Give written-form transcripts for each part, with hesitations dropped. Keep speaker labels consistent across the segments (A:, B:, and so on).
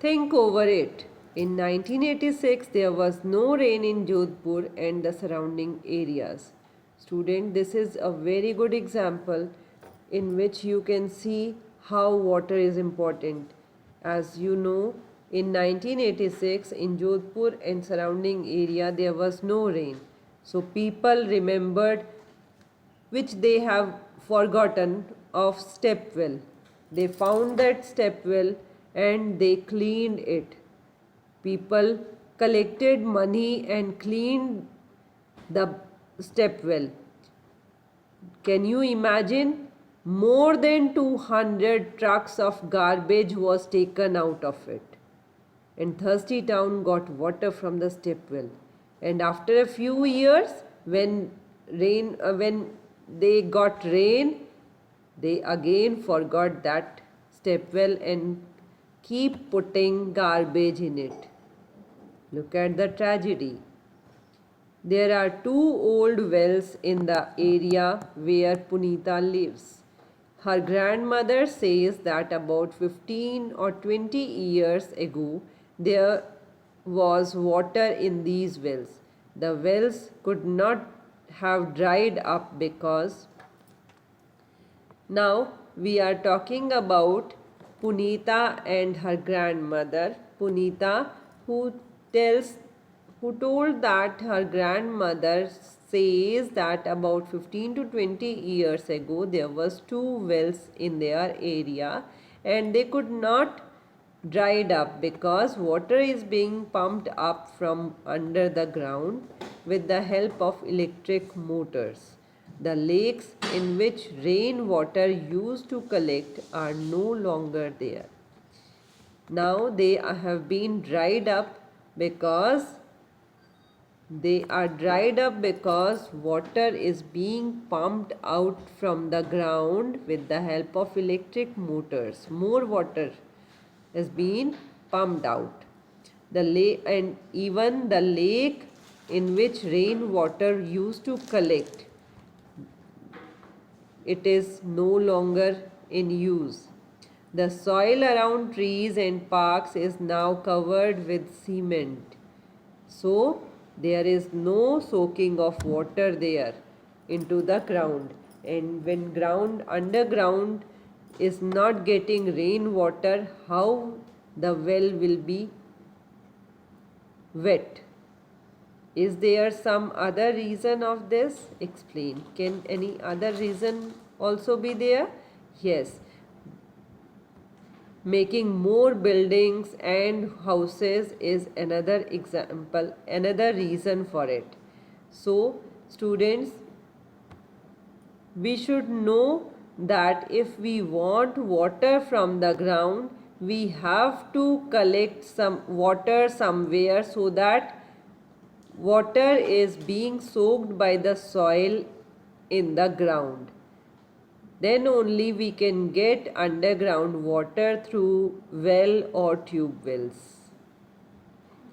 A: Think over it. In 1986, there was no rain in Jodhpur and the surrounding areas. Student, this is a very good example in which you can see how water is important. As you know, in 1986, in Jodhpur and surrounding area, there was no rain. So people remembered which they have forgotten of step well. They found that step well and they cleaned it. People collected money and cleaned the step well. Can you imagine? More than 200 trucks of garbage was taken out of it. And Thirsty Town got water from the step well. And after a few years, when they got rain, they again forgot that step well and keep putting garbage in it. Look at the tragedy. There are two old wells in the area where Punita lives. Her grandmother says that about 15 or 20 years ago, there was water in these wells. The wells could not have dried up because now we are talking about Punita and her grandmother. Punita, who tells who told that her grandmother says that about 15 to 20 years ago there was two wells in their area and they could not dried up because water is being pumped up from under the ground with the help of electric motors. The lakes in which rainwater used to collect are no longer there. Now they have been dried up because water is being pumped out from the ground with the help of electric motors. More water has been pumped out. The lake and even the lake in which rainwater used to collect, it is no longer in use. The soil around trees and parks is now covered with cement. So there is no soaking of water there into the ground. And when ground underground is not getting rainwater, how the well will be wet? Is there some other reason of this? Explain. Can any other reason also be there? Yes. Making more buildings and houses is another example, another reason for it. So, students, we should know that if we want water from the ground, we have to collect some water somewhere so that water is being soaked by the soil in the ground. Then only we can get underground water through well or tube wells.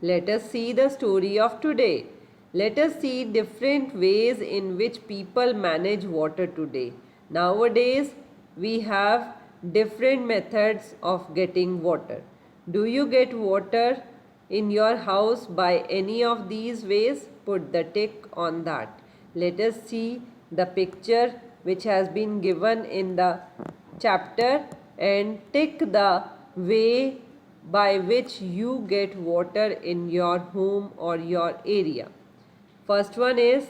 A: Let us see the story of today. Let us see different ways in which people manage water today. Nowadays, we have different methods of getting water. Do you get water in your house by any of these ways? Put the tick on that. Let us see the picture which has been given in the chapter and tick the way by which you get water in your home or your area. First one is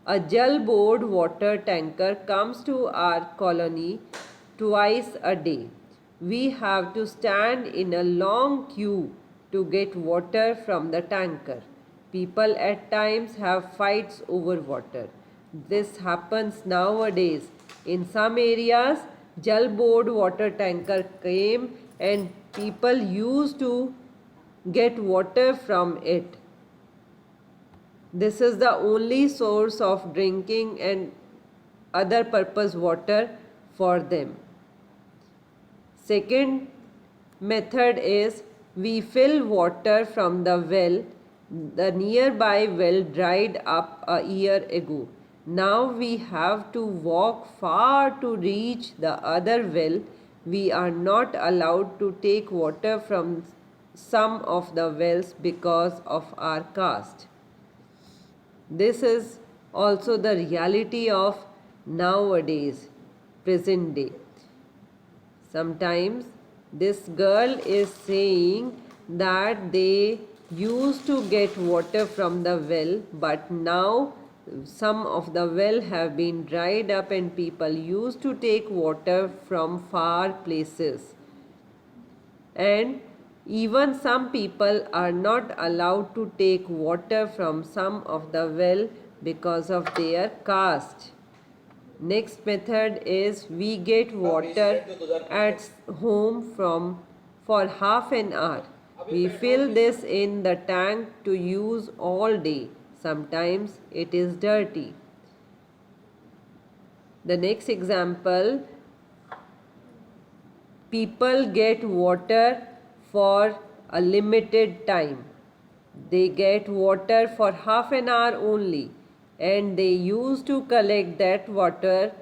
A: a Jal Board water tanker comes to our colony twice a day. We have to stand in a long queue to get water from the tanker. People at times have fights over water. This happens nowadays. In some areas, Jal Board water tanker came and people used to get water from it. This is the only source of drinking and other purpose water for them. Second method is we fill water from the well. The nearby well dried up a year ago. Now we have to walk far to reach the other well. We are not allowed to take water from some of the wells because of our caste. This is also the reality of nowadays, present day. Sometimes this girl is saying that they used to get water from the well, but now some of the well have been dried up and people used to take water from far places. And even some people are not allowed to take water from some of the well because of their caste. Next method is we get water at home for half an hour. We fill this in the tank to use all day. Sometimes it is dirty. The next example, people get water for a limited time. They get water for half an hour only, and they used to collect that water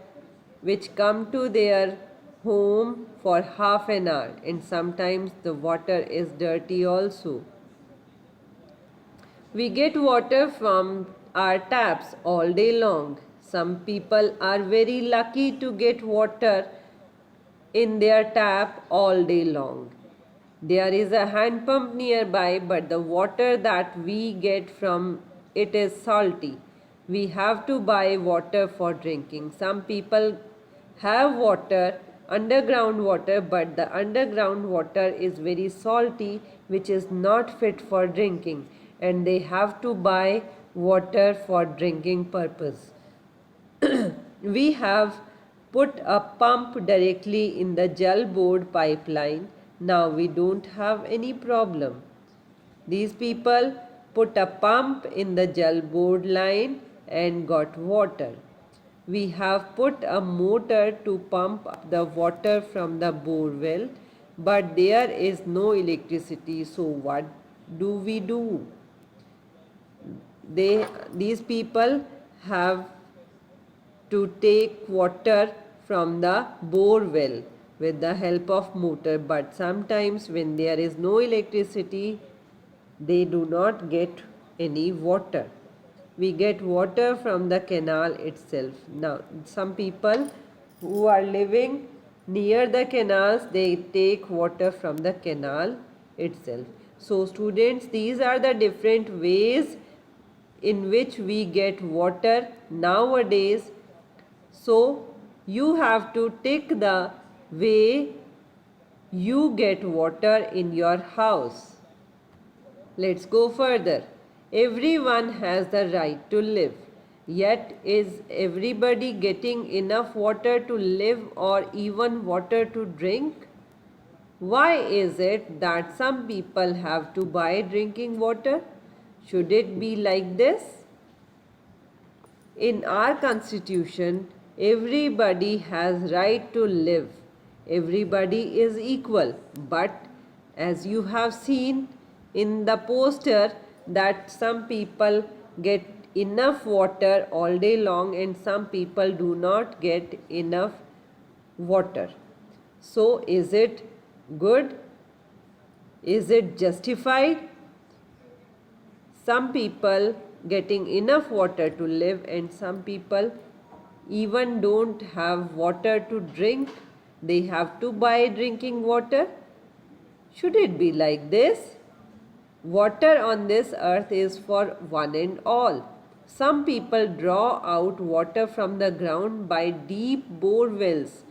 A: which come to their home for half an hour, and sometimes the water is dirty also. We get water from our taps all day long. Some people are very lucky to get water in their tap all day long. There is a hand pump nearby, but the water that we get from it is salty. We have to buy water for drinking. Some people have water, underground water, but the underground water is very salty, which is not fit for drinking, and they have to buy water for drinking purpose. We have put a pump directly in the Jal Board pipeline. Now we don't have any problem. These people put a pump in the Jal Board line and got water. We have put a motor to pump up the water from the bore well, but there is no electricity, so what do we do? These people have to take water from the bore well with the help of motor, but sometimes when there is no electricity, they do not get any water. We get water from the canal itself. Now, some people who are living near the canals, they take water from the canal itself. So students, these are the different ways in which we get water nowadays. So you have to take the way you get water in your house. Let's go further. Everyone has the right to live. Yet is everybody getting enough water to live or even water to drink? Why is it that some people have to buy drinking water? Should it be like this? In our constitution, everybody has right to live. Everybody is equal. But as you have seen in the poster that some people get enough water all day long and some people do not get enough water. So is it good? Is it justified? Some people getting enough water to live and some people even don't have water to drink. They have to buy drinking water. Should it be like this? Water on this earth is for one and all. Some people draw out water from the ground by deep bore wells.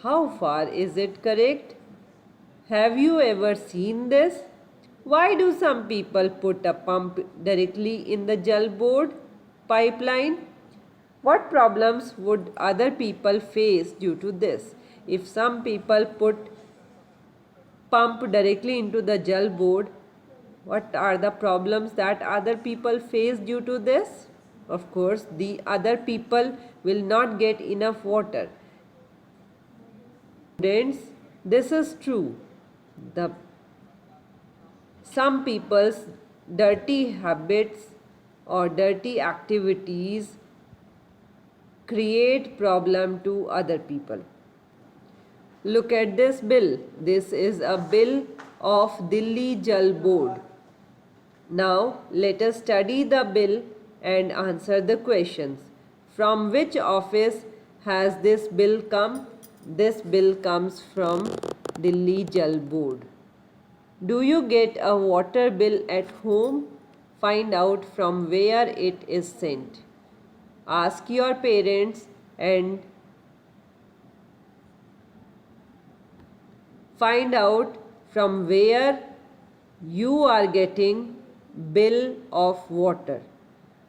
A: How far is it correct? Have you ever seen this? Why do some people put a pump directly in the Jal Board pipeline? What problems would other people face due to this? If some people put pump directly into the Jal Board, what are the problems that other people face due to this? Of course, the other people will not get enough water. Students, this is true. Some people's dirty habits or dirty activities create problem to other people. Look at this bill. This is a bill of Delhi Jal Board. Now let us study the bill and answer the questions. From which office has this bill come? This bill comes from Delhi Jal Board. Do you get a water bill at home? Find out from where it is sent. Ask your parents and find out from where you are getting bill of water.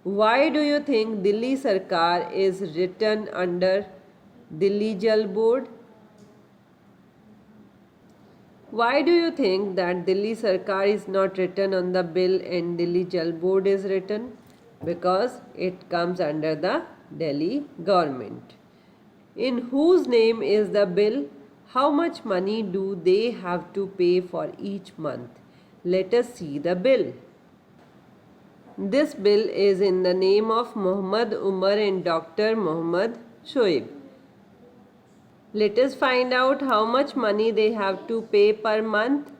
A: Why do you think Delhi Sarkar is written under Delhi Jal Board? Why do you think that Delhi Sarkar is not written on the bill and Delhi Jal Board is written? Because it comes under the Delhi government. In whose name is the bill? How much money do they have to pay for each month? Let us see the bill. This bill is in the name of Muhammad Umar and Dr. Muhammad Shoaib. Let us find out how much money they have to pay per month.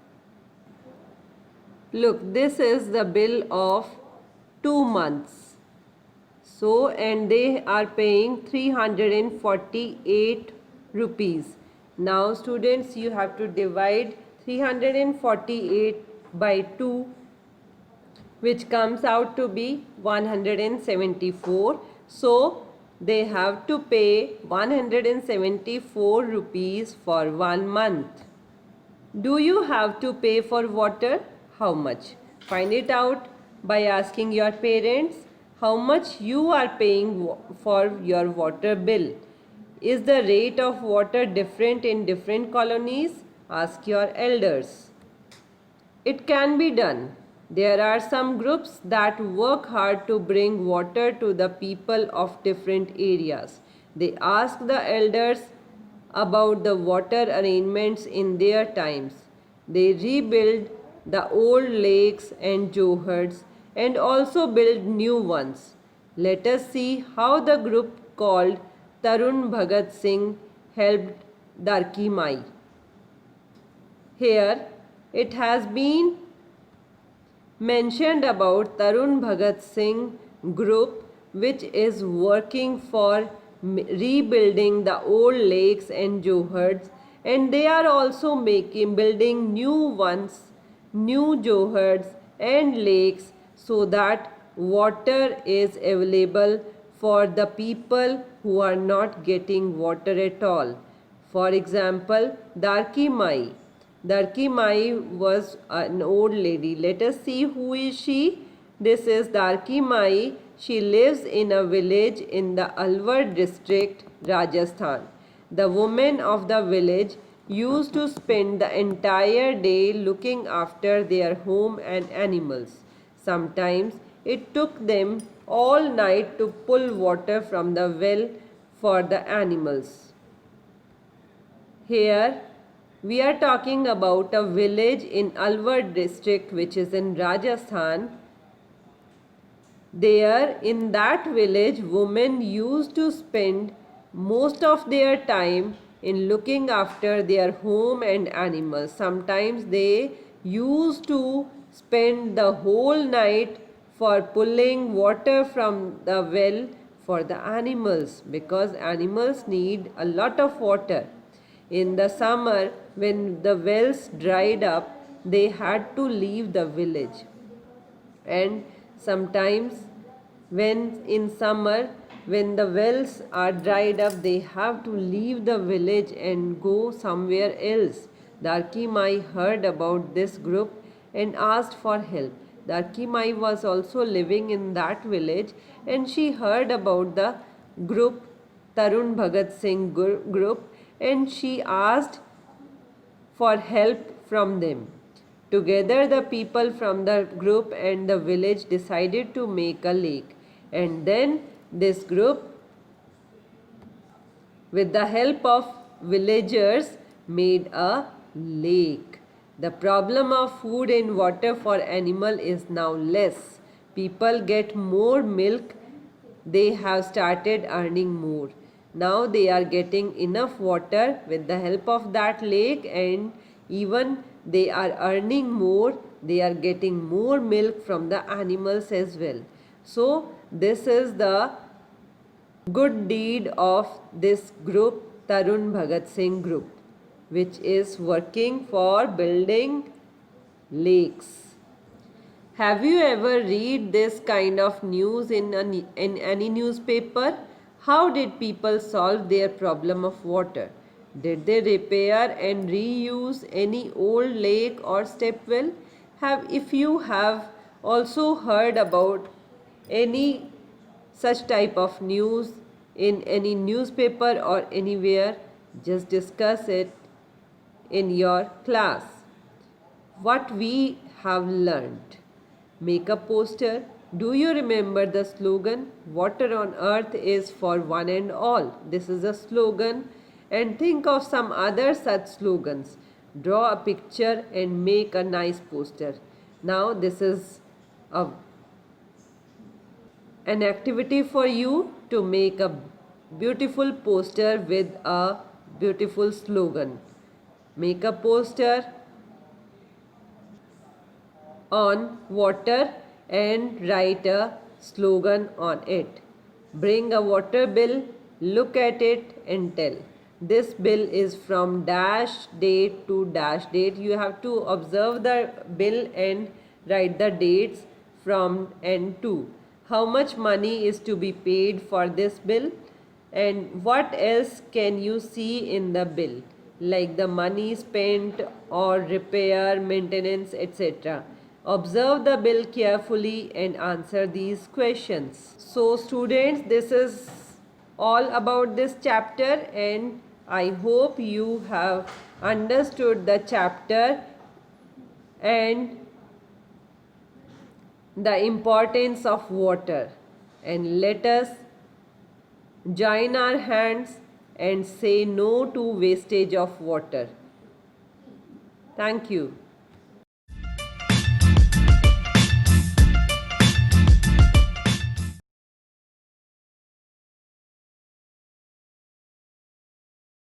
A: Look, this is the bill of 2 months. So, and they are paying 348 rupees. Now students, you have to divide 348 by 2, which comes out to be 174. So they have to pay 174 rupees for 1 month. Do you have to pay for water? How much? Find it out by asking your parents how much you are paying for your water bill. Is the rate of water different in different colonies? Ask your elders. It can be done. There are some groups that work hard to bring water to the people of different areas. They ask the elders about the water arrangements in their times. They rebuild the old lakes and johars and also build new ones. Let us see how the group called Tarun Bhagat Singh helped Darki Mai. Here it has been mentioned about Tarun Bhagat Singh group, which is working for rebuilding the old lakes and johars, and they are also building new ones, new johars and lakes, so that water is available for the people who are not getting water at all. For example, Darki Mai. Darki Mai was an old lady. Let us see who is she. This is Darki Mai. She lives in a village in the Alwar district, Rajasthan. The women of the village used to spend the entire day looking after their home and animals. Sometimes it took them all night to pull water from the well for the animals. Here we are talking about a village in Alwar district, which is in Rajasthan. There in that village, women used to spend most of their time in looking after their home and animals. Sometimes they used to spend the whole night for pulling water from the well for the animals, because animals need a lot of water. In the summer, when the wells dried up, they had to leave the village. And sometimes when in summer, when the wells are dried up, they have to leave the village and go somewhere else. Darki Mai heard about this group and asked for help. Darki Mai was also living in that village, and she heard about the group, Tarun Bhagat Singh group, and she asked for help from them. Together, the people from the group and the village decided to make a lake, and then this group, with the help of villagers, made a lake. The problem of food and water for animal is now less. People get more milk. They have started earning more. Now they are getting enough water with the help of that lake, and even they are earning more, they are getting more milk from the animals as well. So this is the good deed of this group, Tarun Bhagat Singh group, which is working for building lakes. Have you ever read this kind of news in any newspaper? How did people solve their problem of water? Did they repair and reuse any old lake or step well? If you have also heard about any such type of news in any newspaper or anywhere, just discuss it in your class. What we have learned. Make a poster. Do you remember the slogan? Water on earth is for one and all. This is a slogan. And think of some other such slogans. Draw a picture and make a nice poster. Now this is an activity for you to make a beautiful poster with a beautiful slogan. Make a poster on water and write a slogan on it. Bring a water bill, look at it and tell. This bill is from dash date to dash date. You have to observe the bill and write the dates from and to. How much money is to be paid for this bill? And what else can you see in the bill? Like the money spent or repair, maintenance, etc. Observe the bill carefully and answer these questions. So students, this is all about this chapter and I hope you have understood the chapter and the importance of water. And let us join our hands and say no to wastage of water. Thank you.